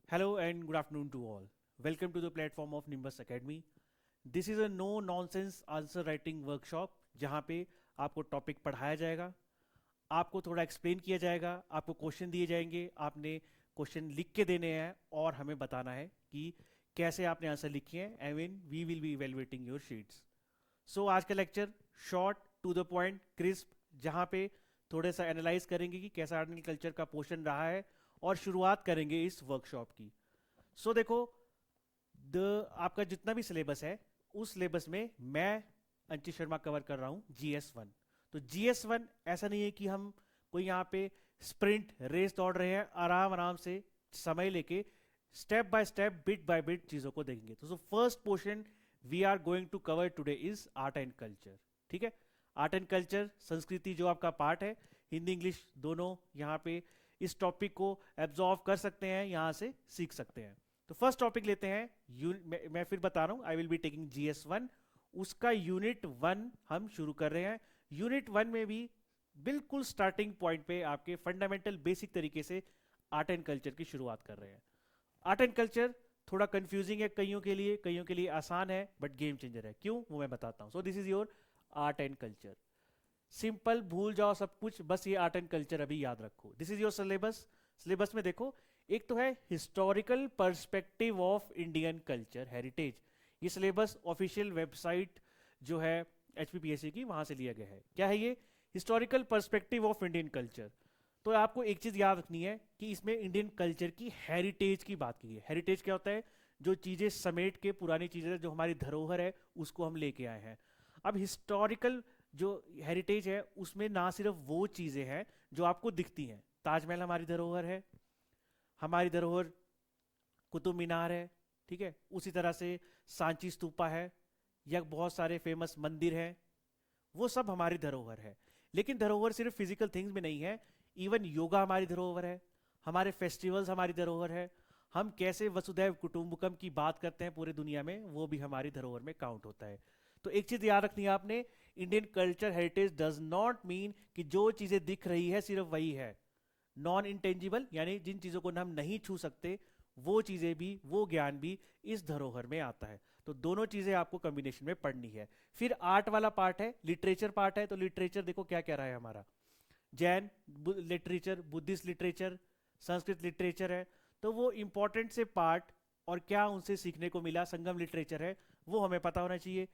Hello and good afternoon to all. Welcome to the platform of Nimbus Academy. This is a no nonsense answer writing workshop जहाँ पे आपको topic पढ़ाया जाएगा, आपको थोड़ा explain किया जाएगा, आपको क्वेश्चन दिए जाएंगे, आपने क्वेश्चन लिख के देने हैं और हमें बताना है कि कैसे आपने आंसर लिखे हैं। I mean we will be evaluating your sheets. So आज का lecture short to the point crisp, जहाँ पे थोड़ा सा एनालाइज करेंगे कि कैसा आर्ट एंड कल्चर का पोर्शन रहा है और शुरुआत करेंगे इस वर्कशॉप की। देखो, द आपका जितना भी सिलेबस है उस सिलेबस में मैं अंकित शर्मा कवर कर रहा हूँ GS1। तो GS1 ऐसा नहीं है कि हम कोई यहाँ पे स्प्रिंट रेस दौड़ रहे हैं, आराम आराम से समय लेके step by step bit by bit चीज़ों को देखेंगे। तो first portion we are going to cover today is art and culture. ठीक है, आर्ट एंड कल्चर संस्कृति जो आपका पार्ट है, हिंदी इंग्लिश दोनों यहाँ पे इस टॉपिक को एब्जॉर्व कर सकते हैं, यहाँ से सीख सकते हैं। तो फर्स्ट टॉपिक लेते हैं। मैं फिर बता रहा हूँ, आई विल बी टेकिंग GS1, उसका यूनिट 1 हम शुरू कर रहे हैं। यूनिट 1 में भी बिल्कुल स्टार्टिंग पॉइंट पे आपके फंडामेंटल बेसिक तरीके से आर्ट एंड कल्चर की शुरुआत कर रहे हैं। आर्ट एंड कल्चर थोड़ा कंफ्यूजिंग है कईयों के लिए आसान है, बट गेम चेंजर है। क्यों, वो मैं बताता हूँ। This is your art and culture. Simple, भूल जाओ सब कुछ, बस ये आर्ट एंड कल्चर अभी याद रखो। This is your syllabus. Syllabus में देखो, एक तो है historical perspective of Indian culture heritage. ये सिलेबस ऑफिशियल वेबसाइट जो है HPPSC की, वहां से लिया गया है। क्या है ये? Historical perspective of Indian culture. तो आपको एक चीज याद रखनी है कि इसमें इंडियन कल्चर की हेरिटेज की बात की है। हेरिटेज क्या होता है? जो चीजें समेट के, पुरानी चीजें जो हमारी धरोहर है उसको हम लेके आए हैं। अब हिस्टोरिकल जो हेरिटेज है उसमें ना सिर्फ वो चीजें हैं जो आपको दिखती हैं। ताजमहल हमारी धरोहर है, हमारी धरोहर कुतुब मीनार है, ठीक है। उसी तरह से सांची स्तूपा है, या बहुत सारे फेमस मंदिर हैं, वो सब हमारी धरोहर है। लेकिन धरोहर सिर्फ फिजिकल थिंग्स में नहीं है। इवन योगा हमारी धरोहर है, हमारे फेस्टिवल्स हमारी धरोहर है, हम कैसे वसुधैव कुटुंबकम की बात करते हैं पूरी दुनिया में, वो भी हमारी धरोहर में काउंट होता है। तो एक चीज याद रखनी है आपने, Indian culture heritage does not mean कि जो चीजें दिख रही है सिर्फ वही है। नॉन इंटेंजिबल यानी जिन चीजों को हम नहीं छू सकते, वो चीजें भी, वो ज्ञान भी इस धरोहर में आता है। तो दोनों चीजें आपको कॉम्बिनेशन में पढ़नी है। फिर आर्ट वाला पार्ट है, लिटरेचर पार्ट है। तो लिटरेचर देखो क्या कह रहा है हमारा, Jain literature, Buddhist literature, Sanskrit literature है। तो वो इंपॉर्टेंट से पार्ट और क्या उनसे सीखने को मिला, संगम लिटरेचर है, वो हमें पता होना चाहिए।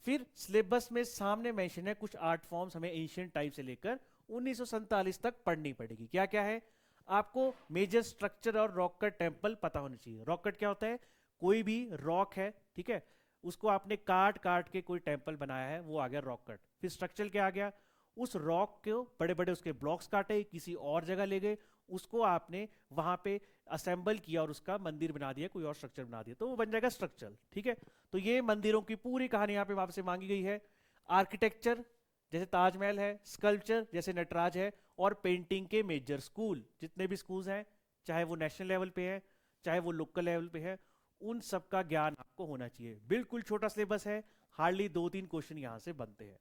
फिर सिलेबस में सामने मेंशन है कुछ आर्ट फॉर्म्स हमें एंशिएंट टाइम से लेकर 1947 तक पढ़नी पड़ेगी। क्या क्या है? आपको मेजर स्ट्रक्चर और रॉक कट टेम्पल पता होना चाहिए। रॉक कट क्या होता है? कोई भी रॉक है, ठीक है, उसको आपने काट काट के कोई टेम्पल बनाया है, वो आ गया रॉक कट। फिर स्ट्रक्चर क्या आ गया? उस रॉक को बड़े बड़े उसके ब्लॉक्स काटे, किसी और जगह ले गए, उसको आपने वहां पे असेंबल किया और उसका मंदिर बना दिया, कोई और स्ट्रक्चर बना दिया, तो वो बन जाएगा स्ट्रक्चर। ठीक है, तो ये मंदिरों की पूरी कहानी यहाँ पे आपसे मांगी गई है। आर्किटेक्चर जैसे ताजमहल है, स्कल्पचर जैसे नटराज है, और पेंटिंग के मेजर स्कूल जितने भी स्कूल्स हैं, चाहे वो नेशनल लेवल पे है चाहे वो लोकल लेवल पे है, उन सब का ज्ञान आपको होना चाहिए। बिल्कुल छोटा सिलेबस है, हार्डली 2-3 क्वेश्चन यहां से बनते हैं।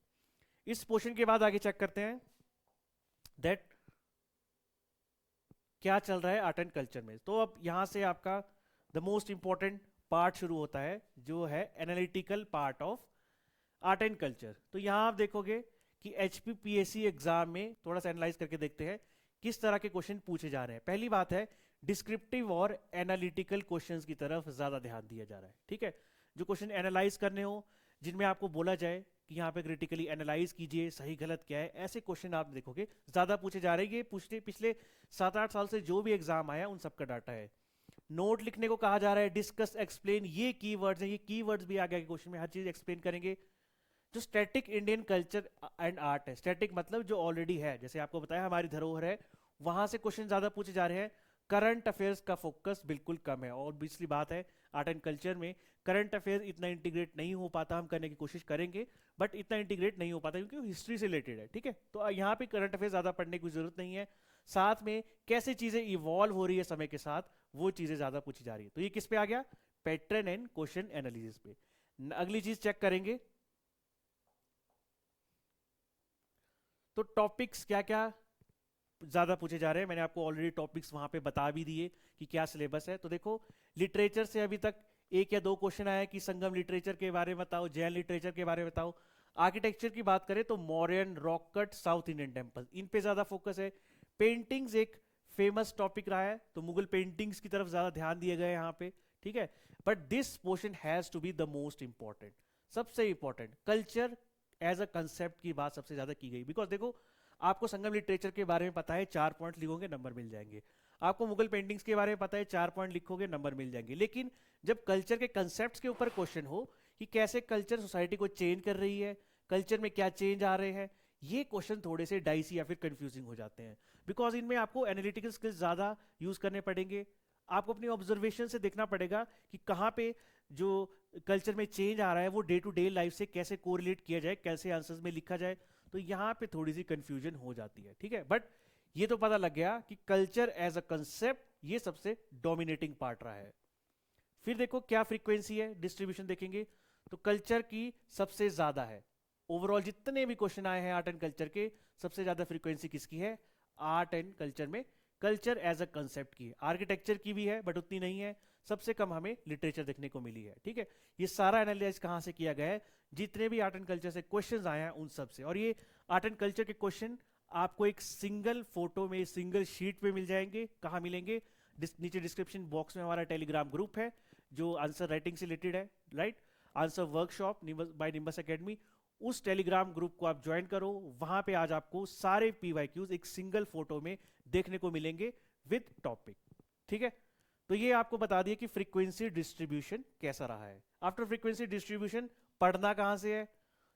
इस पोर्शन के बाद आगे चेक करते हैं दैट क्या चल रहा है आर्ट एंड कल्चर में। तो अब यहां से आपका द मोस्ट इंपॉर्टेंट पार्ट शुरू होता है, जो है analytical part of art and culture. तो यहां आप देखोगे कि HPPSC एग्जाम में थोड़ा सा एनालाइज करके देखते हैं किस तरह के क्वेश्चन पूछे जा रहे हैं। पहली बात है, डिस्क्रिप्टिव और एनालिटिकल क्वेश्चंस की तरफ ज्यादा ध्यान दिया जा रहा है। ठीक है, जो क्वेश्चन एनालाइज करने हो, जिनमें आपको बोला जाए कि यहाँ पे क्रिटिकली एनालाइज कीजिए, सही गलत क्या है, ऐसे क्वेश्चन आप देखोगे ज्यादा पूछे जा रहे हैं। ये पूछते पिछले 7-8 साल से जो भी एग्जाम आया उन सबका डाटा है। नोट लिखने को कहा जा रहा है, डिस्कस एक्सप्लेन, ये कीवर्ड्स हैं, ये कीवर्ड्स भी आ गया क्वेश्चन में, हर चीज एक्सप्लेन करेंगे। जो static Indian culture and art है, स्टैटिक मतलब जो ऑलरेडी है, जैसे आपको बताया हमारी धरोहर है, वहां से क्वेश्चन ज्यादा पूछे जा रहे हैं। करंट अफेयर्स का फोकस बिल्कुल कम है, और दूसरी बात है आर्ट एंड कल्चर में करंट अफेयर इतना इंटीग्रेट नहीं हो पाता। हम करने की कोशिश करेंगे, बट इतना इंटीग्रेट नहीं हो पाता क्योंकि हिस्ट्री से रिलेटेड है। ठीक है, तो यहाँ पे करंट अफेयर ज्यादा पढ़ने की जरूरत नहीं है। साथ में कैसे चीजें इवॉल्व हो रही है समय के साथ, वो चीजें ज्यादा पूछी जा रही है। तो ये किस पे आ गया? पैटर्न एंड क्वेश्चन एनालिसिस पे। अगली चीज चेक करेंगे, तो टॉपिक्स क्या क्या ज़्यादा पूछे जा रहे हैं। मैंने आपको ऑलरेडी टॉपिक्स वहाँ पे बता भी दिए कि क्या सिलेबस है। तो देखो, लिटरेचर से अभी तक एक या दो क्वेश्चन आया कि संगम लिटरेचर के बारे में बताओ, जैन लिटरेचर के बारे में बताओ। आर्किटेक्चर की बात करें तो Mauryan, rock cut, south Indian temple, इन पे ज़्यादा फोकस है। पेंटिंग्स एक फेमस टॉपिक रहा है, तो मुगल पेंटिंग्स की तरफ ज़्यादा ध्यान दिए गए यहाँ पे, ठीक है। But this portion has to be the most important, सबसे important. Culture as a concept की बात सबसे ज़्यादा की गई, बिकॉज देखो, आपको संगम लिटरेचर के बारे में पता है, 4 पॉइंट लिखोगे नंबर मिल जाएंगे। आपको मुगल पेंटिंग्स के बारे में पता है, 4 पॉइंट लिखोगे नंबर मिल जाएंगे। लेकिन जब कल्चर के कंसेप्ट के ऊपर क्वेश्चन हो कि कैसे कल्चर सोसाइटी को चेंज कर रही है, कल्चर में क्या चेंज आ रहे हैं, ये क्वेश्चन थोड़े से डाइसी या फिर कंफ्यूजिंग हो जाते हैं। बिकॉज इनमें आपको एनालिटिकल स्किल्स ज़्यादा यूज़ करने पड़ेंगे। आपको अपनी ऑब्जर्वेशन से देखना पड़ेगा कि कहाँ पे जो कल्चर में चेंज आ रहा है वो डे टू डे लाइफ से कैसे कोरिलेट किया जाए, कैसे आंसर्स में लिखा जाए। तो यहाँ पे थोड़ी सी कंफ्यूजन हो जाती है, ठीक है। बट ये तो पता लग गया कि कल्चर एज अ कंसेप्ट ये सबसे डोमिनेटिंग पार्ट रहा है। फिर देखो क्या फ्रीक्वेंसी है, डिस्ट्रीब्यूशन देखेंगे तो कल्चर की सबसे ज्यादा है। ओवरऑल जितने भी क्वेश्चन आए हैं आर्ट एंड कल्चर के, सबसे ज्यादा फ्रीक्वेंसी किसकी है? आर्ट एंड कल्चर में, कल्चर एज अ कंसेप्ट की। आर्किटेक्चर की भी है बट उतनी नहीं है। सबसे कम हमें लिटरेचर देखने को मिली है, ठीक है। ये सारा एनालिसिस कहाँ से किया गया है? जितने भी आर्ट एंड कल्चर से क्वेश्चंस आए हैं उन सब से। और ये आर्ट एंड कल्चर के क्वेश्चन आपको एक सिंगल फोटो में, सिंगल शीट पे मिल जाएंगे। कहाँ मिलेंगे? नीचे डिस्क्रिप्शन बॉक्स में हमारा टेलीग्राम ग्रुप है जो आंसर राइटिंग से रिलेटेड है, right. Answer workshop by Nimbus academy, उस टेलीग्राम ग्रुप को आप ज्वाइन करो। वहां पे आज आपको सारे पीवाईक्यूज एक सिंगल फोटो में देखने को मिलेंगे विद टॉपिक, ठीक है। तो ये आपको बता दिए कि फ्रीक्वेंसी डिस्ट्रीब्यूशन कैसा रहा है। आफ्टर फ्रीक्वेंसी डिस्ट्रीब्यूशन पढ़ना कहां से है?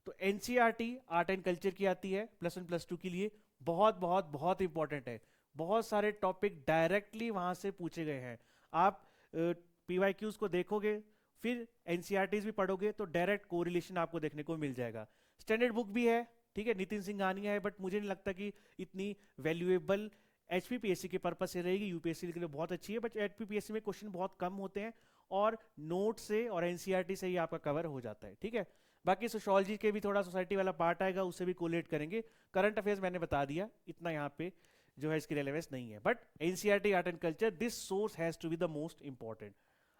तो एनसीईआरटी आर्ट एंड कल्चर की आती है +1 +2 के लिए, बहुत बहुत बहुत इंपॉर्टेंट है। बहुत सारे टॉपिक डायरेक्टली वहां से पूछे गए हैं। आप पीवाईक्यूज को देखोगे, फिर एनसीईआरटीज भी पढ़ोगे तो डायरेक्ट कोरिलेशन आपको देखने को मिल जाएगा। स्टैंडर्ड बुक भी है, ठीक है, नितिन सिंघानिया है, बट मुझे नहीं लगता कि इतनी वैल्यूएबल एचपीपीएससी के पर्पज से रहेगी। यूपीएससी के लिए बहुत अच्छी है, बट एचपीपीएससी में क्वेश्चन बहुत कम होते हैं और नोट से और एनसीईआरटी से ही आपका कवर हो जाता है, ठीक है। बाकी सोशोलॉजी के भी थोड़ा सोसाइटी वाला पार्ट आएगा, उससे भी कोलेट करेंगे। करंट अफेयर्स मैंने बता दिया, इतना यहाँ पे जो है इसकी रेलेवेंस नहीं है। But NCERT art and culture, this source has to be the most important.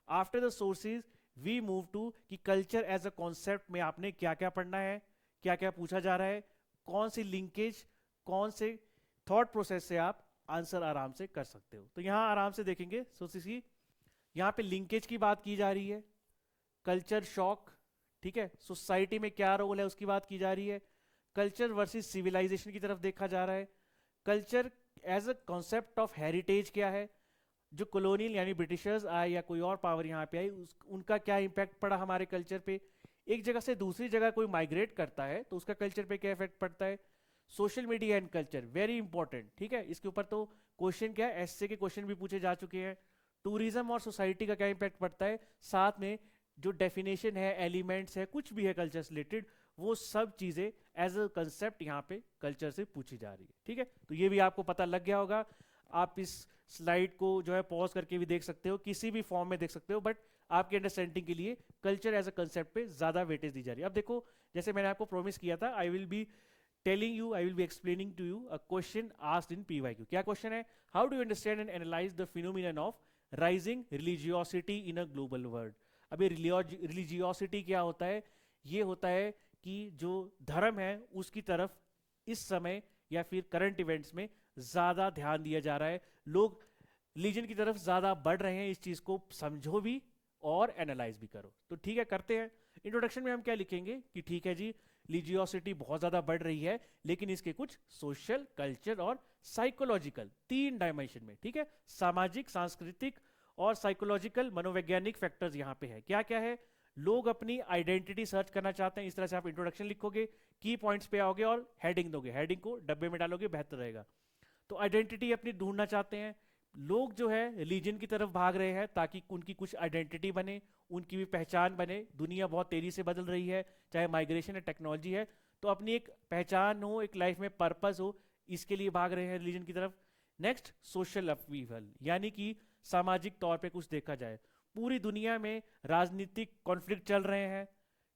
After the sources we move to कि कल्चर एज अ कॉन्सेप्ट में आपने क्या क्या पढ़ना है, क्या क्या पूछा जा रहा है, कौन सी लिंकेज, कौन से थॉट प्रोसेस से आप आंसर आराम से कर सकते हो। तो यहां आराम से देखेंगे। सोचिए यहां पे लिंकेज की बात की जा रही है, कल्चर शॉक, ठीक है, सोसाइटी में क्या रोल है उसकी बात की जा रही है। कल्चर वर्सेस सिविलाइजेशन की तरफ देखा जा रहा है। Culture as a concept of heritage क्या है, जो कॉलोनियल यानी ब्रिटिशर्स आए या कोई और पावर यहाँ पे आई, उनका क्या इम्पैक्ट पड़ा हमारे कल्चर पे। एक जगह से दूसरी जगह कोई माइग्रेट करता है तो उसका कल्चर पे क्या इफेक्ट पड़ता है। Social media and culture, very important, ठीक है। इसके ऊपर तो क्वेश्चन क्या है, एसए के क्वेश्चन भी पूछे जा चुके हैं। टूरिज्म और सोसाइटी का क्या इम्पैक्ट पड़ता है, साथ में जो डेफिनेशन है, एलिमेंट्स है, कुछ भी है कल्चर से रिलेटेड, वो सब चीजें एज अ कंसेप्ट यहाँ पे कल्चर से पूछी जा रही है, ठीक है। तो ये भी आपको पता लग गया होगा। आप इस स्लाइड को जो है पॉज करके भी देख सकते हो, किसी भी फॉर्म में देख सकते हो, बट आपके अंडरस्टैंडिंग के लिए कल्चर एज अ कंसेप्ट पे ज्यादा वेटेज दी जा रही है। अब देखो, जैसे मैंने आपको प्रॉमिस किया था, आई will B telling you, I will be explaining to you a question asked in PYQ. क्या क्वेश्चन है? How do you understand and analyze the phenomenon of rising religiosity in a global world? अब ये religiosity क्या होता है? ये होता है कि जो धर्म है उसकी तरफ इस समय या फिर करंट इवेंट्स में ज्यादा ध्यान दिया जा रहा है। लोग रिलीजन की तरफ ज्यादा बढ़ रहे हैं, इस चीज को समझो भी और एनालाइज भी करो। तो ठीक है, करते हैं। इंट्रोडक्शन में हम क्या लिखेंगे कि ठीक है जी, रिलीजियोसिटी बहुत ज्यादा बढ़ रही है, लेकिन इसके कुछ सोशल, कल्चर और साइकोलॉजिकल 3 डायमेंशन में, ठीक है, सामाजिक, सांस्कृतिक और साइकोलॉजिकल मनोवैज्ञानिक फैक्टर्स यहाँ पे है। क्या क्या है? लोग अपनी आइडेंटिटी सर्च करना चाहते हैं। इस तरह से आप इंट्रोडक्शन लिखोगे, की पॉइंट्स पे आओगे और हेडिंग दोगे, हेडिंग को डब्बे में डालोगे, बेहतर रहेगा। तो आइडेंटिटी अपनी ढूंढना चाहते हैं लोग, जो है रिलीजन की तरफ भाग रहे हैं ताकि उनकी कुछ आइडेंटिटी बने, उनकी भी पहचान बने। दुनिया बहुत तेजी से बदल रही है, चाहे माइग्रेशन है, टेक्नोलॉजी है, तो अपनी एक पहचान हो, एक लाइफ में पर्पस हो, इसके लिए भाग रहे हैं रिलीजन की तरफ। नेक्स्ट, सोशल अपीवल, यानी कि सामाजिक तौर पे कुछ देखा जाए। पूरी दुनिया में राजनीतिक कॉन्फ्लिक्ट चल रहे हैं,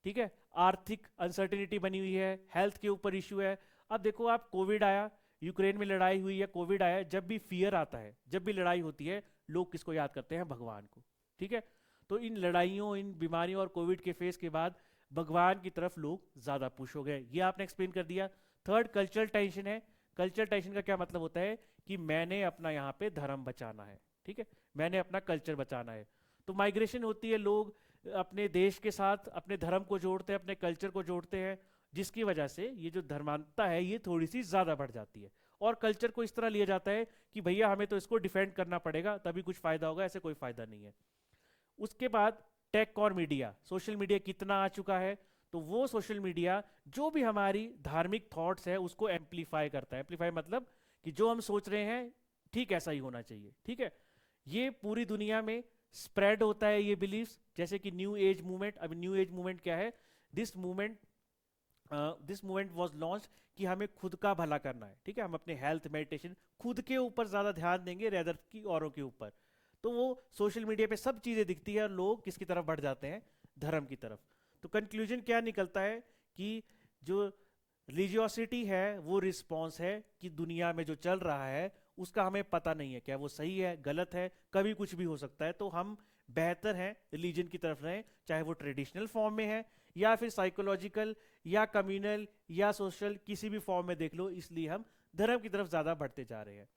ठीक है, आर्थिक अनसर्टेनिटी बनी हुई है, हेल्थ के ऊपर इशू है। अब देखो, आप कोविड आया, यूक्रेन में लड़ाई हुई या कोविड आया, जब भी फियर आता है, जब भी लड़ाई होती है, लोग किसको याद करते हैं? भगवान को। ठीक है, तो इन लड़ाइयों, इन बीमारियों और कोविड के फेस के बाद भगवान की तरफ लोग ज़्यादा पुश हो गए। ये आपने एक्सप्लेन कर दिया। थर्ड, कल्चरल टेंशन है। कल्चरल टेंशन का क्या मतलब होता है कि मैंने अपना यहाँ पे धर्म बचाना है, ठीक है, मैंने अपना कल्चर बचाना है। तो माइग्रेशन होती है, लोग अपने देश के साथ अपने धर्म को जोड़ते हैं, अपने कल्चर को जोड़ते हैं, जिसकी वजह से ये जो धर्मांतता है ये थोड़ी सी ज़्यादा बढ़ जाती है। और कल्चर को इस तरह लिया जाता है कि भैया हमें तो इसको डिफेंड करना पड़ेगा तभी कुछ फ़ायदा होगा, ऐसे कोई फ़ायदा नहीं है। उसके बाद टेक और मीडिया, सोशल मीडिया कितना आ चुका है, तो वो सोशल मीडिया जो भी हमारी धार्मिक थॉट्स है उसको एम्पलीफाई करता है। एम्पलीफाई मतलब कि जो हम सोच रहे हैं ठीक ऐसा ही होना चाहिए, ठीक है। ये पूरी दुनिया में स्प्रेड होता है ये बिलीव्स, जैसे कि न्यू एज मूवमेंट। अब न्यू एज मूवमेंट क्या है? दिस मूवमेंट वाज लॉन्च कि हमें खुद का भला करना है, ठीक है, हम अपने हेल्थ, मेडिटेशन, खुद के ऊपर ज़्यादा ध्यान देंगे रेदर की औरों के ऊपर। तो वो सोशल मीडिया पे सब चीज़ें दिखती है और लोग किसकी तरफ बढ़ जाते हैं? धर्म की तरफ। तो कंक्लूजन क्या निकलता है कि जो रिलीजियोसिटी है वो रिस्पॉन्स है कि दुनिया में जो चल रहा है उसका हमें पता नहीं है, क्या वो सही है, गलत है, कभी कुछ भी हो सकता है। तो हम बेहतर हैं रिलीजन की तरफ रहें, चाहे वो ट्रेडिशनल फॉर्म में है या फिर साइकोलॉजिकल या कम्युनल या सोशल, किसी भी फॉर्म में देख लो, इसलिए हम धर्म की तरफ ज़्यादा बढ़ते जा रहे हैं।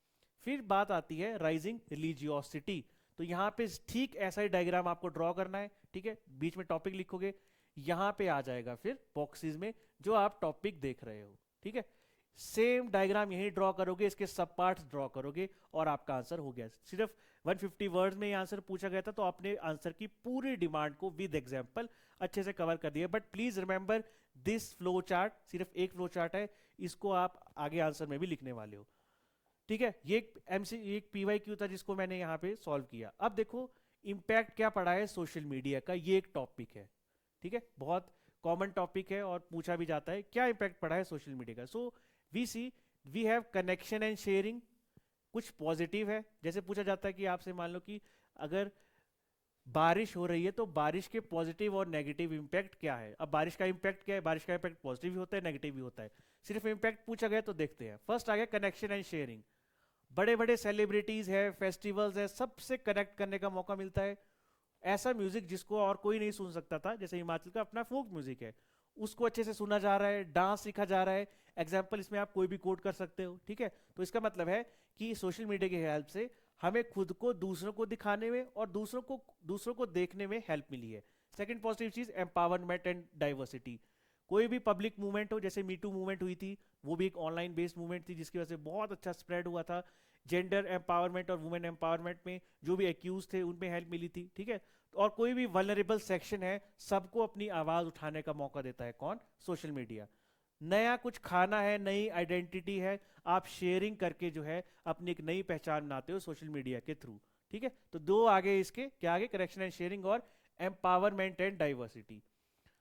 फिर बात आती है राइजिंग रिलीजियोसिटी। तो यहाँ पे ठीक ऐसा ही डायग्राम आपको ड्रॉ करना है, ठीक है, बीच में टॉपिक लिखोगे, यहाँ पे आ जाएगा फिर बॉक्सेस में जो आप टॉपिक देख रहे हो, ठीक है। सेम डायग्राम यही ड्रॉ करोगे, इसके सब पार्ट्स ड्रॉ करोगे और आपका आंसर हो गया। सिर्फ 150 वर्ड्स में ये आंसर पूछा गया था, तो आपने आंसर की पूरी डिमांड को विद एग्जांपल अच्छे से कवर कर दिया। But please remember this flow chart, सिर्फ एक फ्लो चार्ट है, इसको आप आगे आंसर में भी लिखने वाले हो, ठीक है। ये एक PYQ था जिसको मैंने यहाँ पे सॉल्व किया। अब देखो इम्पैक्ट क्या पड़ा है सोशल मीडिया का, ये एक टॉपिक है, ठीक है, बहुत कॉमन टॉपिक है और पूछा भी जाता है क्या इम्पैक्ट पड़ा है सोशल मीडिया का। So we have connection and sharing, कुछ पॉजिटिव है, जैसे पूछा जाता है कि आपसे मान लो कि अगर बारिश हो रही है तो बारिश के पॉजिटिव और नेगेटिव इम्पैक्ट क्या है। अब बारिश का इम्पैक्ट क्या है? बारिश का इम्पैक्ट पॉजिटिव भी होता है, नेगेटिव भी होता है। सिर्फ इम्पैक्ट पूछा गया तो देखते हैं। फर्स्ट आ गया कनेक्शन एंड शेयरिंग। बड़े बड़े सेलिब्रिटीज है, फेस्टिवल्स है, सबसे कनेक्ट करने का मौका मिलता है। ऐसा म्यूजिक जिसको और कोई नहीं सुन सकता था, जैसे हिमाचल का अपना फोक म्यूजिक है, उसको अच्छे से सुना जा रहा है, डांस सीखा जा रहा है। एग्जाम्पल इसमें आप कोई भी कोड कर सकते हो, ठीक है। तो इसका मतलब है कि सोशल मीडिया की हेल्प से हमें खुद को दूसरों को दिखाने में और दूसरों को देखने में हेल्प मिली है। सेकंड पॉजिटिव चीज एम्पावरमेंट एंड डाइवर्सिटी। कोई भी पब्लिक मूवमेंट हो, जैसे मीटू मूवमेंट हुई थी, वो भी एक ऑनलाइन बेस्ड मूवमेंट थी जिसकी वजह से बहुत अच्छा स्प्रेड हुआ था। जेंडर एम्पावरमेंट और वुमेन एम्पावरमेंट में जो भी एक्यूज थे उनमें हेल्प मिली थी, ठीक है। और कोई भी वल्नरेबल सेक्शन है, सबको अपनी आवाज उठाने का मौका देता है कौन? Social media. नया कुछ खाना है, नई आइडेंटिटी है, आप शेयरिंग करके जो है अपनी एक नई पहचान बनाते हो सोशल मीडिया के थ्रू, ठीक है। तो दो आगे इसके क्या आगे? करेक्शन एंड शेयरिंग और एम्पावरमेंट एंड डाइवर्सिटी।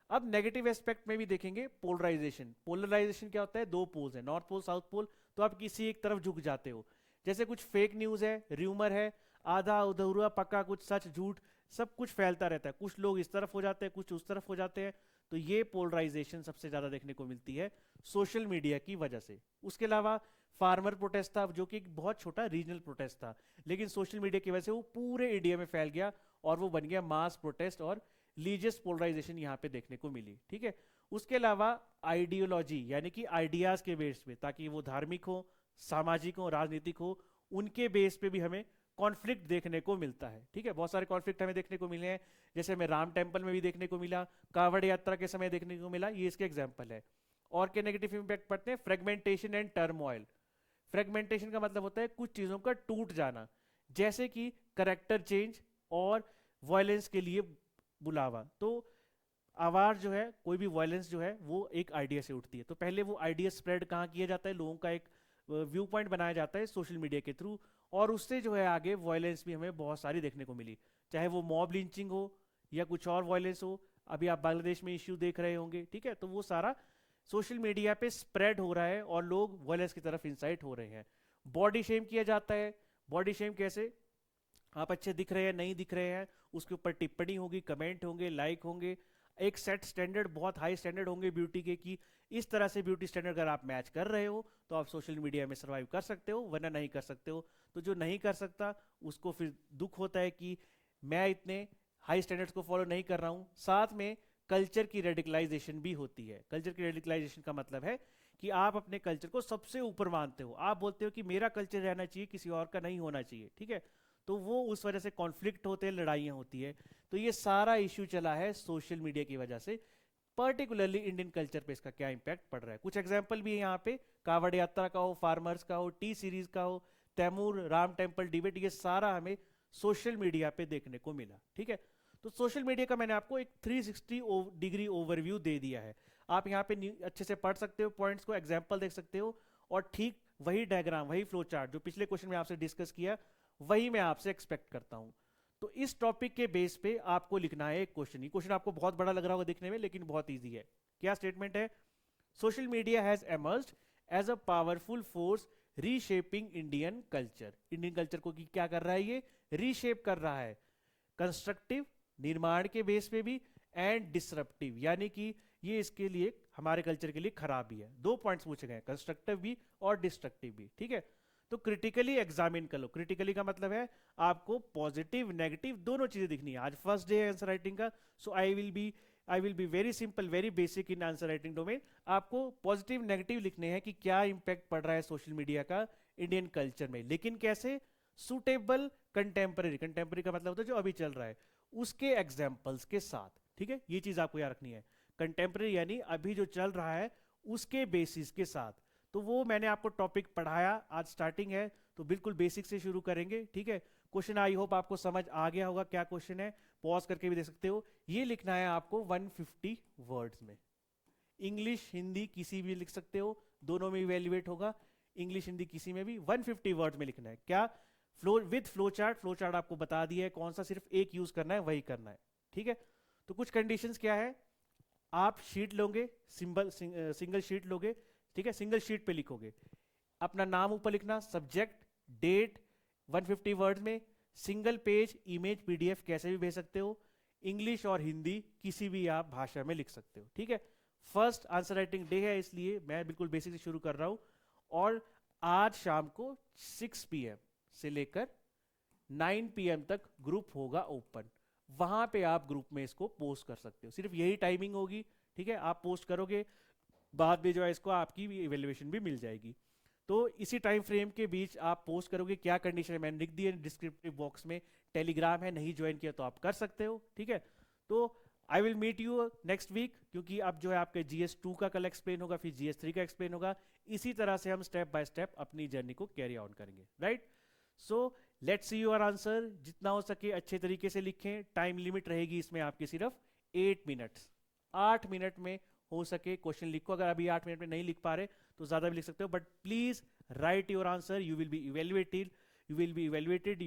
अब नेगेटिव एस्पेक्ट में भी देखेंगे पोलराइजेशन। पोलराइजेशन क्या होता है? दो पोल्स है, नॉर्थ पोल साउथ पोल, तो आप किसी एक तरफ झुक जाते हो। जैसे कुछ फेक न्यूज है, र्यूमर है, आधा अधूरा पक्का, कुछ सच झूठ, सब कुछ फैलता रहता है। कुछ लोग इस तरफ हो जाते हैं, कुछ उस तरफ हो जाते हैं। तो ये पोलराइजेशन सबसे ज्यादा देखने को मिलती है सोशल मीडिया की वजह से। उसके अलावा फार्मर प्रोटेस्ट था, जो कि एक बहुत छोटा रीजनल प्रोटेस्ट था, लेकिन सोशल मीडिया की वजह से वो पूरे इंडिया में फैल गया और वो बन गया मास प्रोटेस्ट और रिलीजियस पोलराइजेशन यहाँ पे देखने को मिली, ठीक है। उसके अलावा आइडियोलॉजी यानी कि आइडियाज के बेस पे, ताकि वो धार्मिक हो, सामाजिक हो, राजनीतिक हो, उनके बेस पे भी हमें कॉन्फ्लिक्ट देखने को मिलता है, ठीक है। बहुत सारे कॉन्फ्लिक्ट हमें देखने को मिले हैं, जैसे हमें राम टेम्पल में भी देखने को मिला, कांवड़ यात्रा के समय देखने को मिला, ये इसके एग्जाम्पल है। और क्या नेगेटिव इंपैक्ट पड़ते हैं? Fragmentation and turmoil. फ्रेगमेंटेशन का मतलब होता है कुछ चीजों का टूट जाना, जैसे कि करेक्टर चेंज और वायलेंस के लिए बुलावा। तो आवाज जो है, कोई भी वायलेंस जो है वो एक आइडिया से उठती है, तो पहले वो आइडिया स्प्रेड कहाँ किया जाता है? लोगों का एक व्यू पॉइंट बनाया जाता है सोशल मीडिया के थ्रू, और उससे जो है आगे वायलेंस भी हमें बहुत सारी देखने को मिली, चाहे वो मॉब लिंचिंग हो या कुछ और वायलेंस हो। अभी आप बांग्लादेश में इश्यू देख रहे होंगे, ठीक है। तो वो सारा सोशल मीडिया पे स्प्रेड हो रहा है और लोग वायलेंस की तरफ इंसाइट हो रहे हैं। बॉडी शेम किया जाता है। बॉडी शेम कैसे? आप अच्छे दिख रहे हैं, नहीं दिख रहे हैं, उसके ऊपर टिप्पणी होगी, कमेंट होंगे, लाइक होंगे, एक सेट स्टैंडर्ड, बहुत हाई स्टैंडर्ड होंगे ब्यूटी के, कि इस तरह से ब्यूटी स्टैंडर्ड अगर आप मैच कर रहे हो तो आप सोशल मीडिया में सर्वाइव कर सकते हो, वरना नहीं कर सकते हो। तो जो नहीं कर सकता उसको फिर दुख होता है कि मैं इतने हाई स्टैंडर्ड्स को फॉलो नहीं कर रहा हूँ। साथ में कल्चर की रेडिकलाइजेशन भी होती है। कल्चर की रेडिकलाइजेशन का मतलब है कि आप अपने कल्चर को सबसे ऊपर मानते हो, आप बोलते हो कि मेरा कल्चर रहना चाहिए, किसी और का नहीं होना चाहिए, ठीक है। तो वो उस वजह से कॉन्फ्लिक्ट होते हैं, लड़ाइयाँ होती है। तो ये सारा इश्यू चला है सोशल मीडिया की वजह से। पर्टिकुलरली इंडियन कल्चर पे इसका क्या इंपैक्ट पड़ रहा है, कुछ एग्जांपल भी है यहाँ पे। कावड़ यात्रा का हो, फार्मर्स का हो, टी सीरीज का हो, तैमूर राम टेम्पल डिबेट, ये सारा हमें सोशल मीडिया पे देखने को मिला, ठीक है। तो सोशल मीडिया का मैंने आपको एक 360 डिग्री ओवरव्यू दे दिया है। आप यहाँ पे अच्छे से पढ़ सकते हो, पॉइंट्स को, एग्जाम्पल देख सकते हो, और ठीक वही डायग्राम, वही फ्लो चार्ट जो पिछले क्वेश्चन में आपसे डिस्कस किया, वही मैं आपसे एक्सपेक्ट करता हूँ। तो इस टॉपिक के बेस पे आपको लिखना है एक क्वेश्चन। ये क्वेश्चन आपको बहुत बड़ा लग रहा होगा देखने में, लेकिन बहुत ईजी है। क्या स्टेटमेंट है? Social media has emerged as a powerful force reshaping Indian culture. Indian culture को क्या कर रहा है? ये रीशेप कर रहा है, कंस्ट्रक्टिव, निर्माण के बेस पे भी, एंड डिसरप्टिव, यानी कि ये इसके लिए, हमारे कल्चर के लिए खराब भी है। दो पॉइंट्स पूछे गए, कंस्ट्रक्टिव भी और डिस्ट्रक्टिव भी, ठीक है। तो क्रिटिकली एग्जामिन कर लो। क्रिटिकली का मतलब है आपको पॉजिटिव नेगेटिव दोनों चीजें दिखनी है। आज फर्स्ट डे है आंसर राइटिंग का, so I will be very simple, very basic in answer writing domain. आपको पॉजिटिव नेगेटिव लिखने हैं कि क्या इंपैक्ट पड़ रहा है सोशल मीडिया का इंडियन कल्चर में, लेकिन कैसे? सुटेबल कंटेम्पररी, कंटेम्पररी का मतलब होता है जो अभी चल रहा है, उसके एग्जाम्पल्स के साथ, ठीक है। ये चीज आपको याद रखनी है, कंटेम्पररी यानी अभी जो चल रहा है उसके बेसिस के साथ। तो वो मैंने आपको टॉपिक पढ़ाया, आज स्टार्टिंग है तो बिल्कुल बेसिक से शुरू करेंगे, ठीक है। क्वेश्चन आई होप आपको समझ आ गया होगा क्या क्वेश्चन है, पॉज करके भी देख सकते हो। ये लिखना है आपको 150 वर्ड्स में, इंग्लिश हिंदी किसी भी लिख सकते हो, दोनों में इवेल्युएट होगा। इंग्लिश हिंदी किसी में भी 150 वर्ड्स में लिखना है। क्या? Flow with flow chart. Flow chart आपको बता दिया है कौन सा, सिर्फ एक यूज करना है, वही करना है, ठीक है। तो कुछ कंडीशंस क्या है? आप शीट लोगे, सिंगल शीट लोगे, ठीक है, सिंगल शीट पे लिखोगे, अपना नाम ऊपर लिखना, सब्जेक्ट, डेट, 150 वर्ड्स में, सिंगल पेज इमेज पीडीएफ कैसे भी भेज सकते हो, इंग्लिश और हिंदी किसी भी आप भाषा में लिख सकते हो, ठीक है। फर्स्ट आंसर राइटिंग डे है, इसलिए मैं बिल्कुल बेसिक से शुरू कर रहा हूं। और आज शाम को 6 PM से लेकर 9 PM तक ग्रुप होगा ओपन, वहां पे आप ग्रुप में इसको पोस्ट कर सकते हो, सिर्फ यही टाइमिंग होगी, ठीक है। आप पोस्ट करोगे, बाद में जो है इसको आपकी इवेल्युएशन भी मिल जाएगी। तो इसी टाइम फ्रेम के बीच आप पोस्ट करोगे। क्या कंडीशन है मैंने लिख दी है डिस्क्रिप्टिव बॉक्स में, टेलीग्राम है, नहीं ज्वाइन किया तो आप कर सकते हो, ठीक है। तो I will meet you next week, क्योंकि अब जो है आपके GS2 का कल एक्सप्लेन होगा, फिर GS3 का एक्सप्लेन होगा। इसी तरह से हम स्टेप बाय स्टेप अपनी जर्नी को कैरी आउट करेंगे, right. So let's see your answer, जितना हो सके अच्छे तरीके से लिखें। टाइम लिमिट रहेगी इसमें आपकी सिर्फ 8 मिनट्स, 8 मिनट में हो सके क्वेश्चन लिखो। अगर अभी 8 मिनट में नहीं लिख पा रहे तो ज्यादा भी लिख सकते हो, but please right your answer, you will be evaluated, you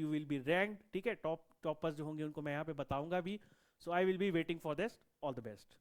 will be ranked, ठीक है। टॉपर्स जो होंगे उनको मैं यहाँ पे बताऊंगा भी। So I will be waiting for this, all the best.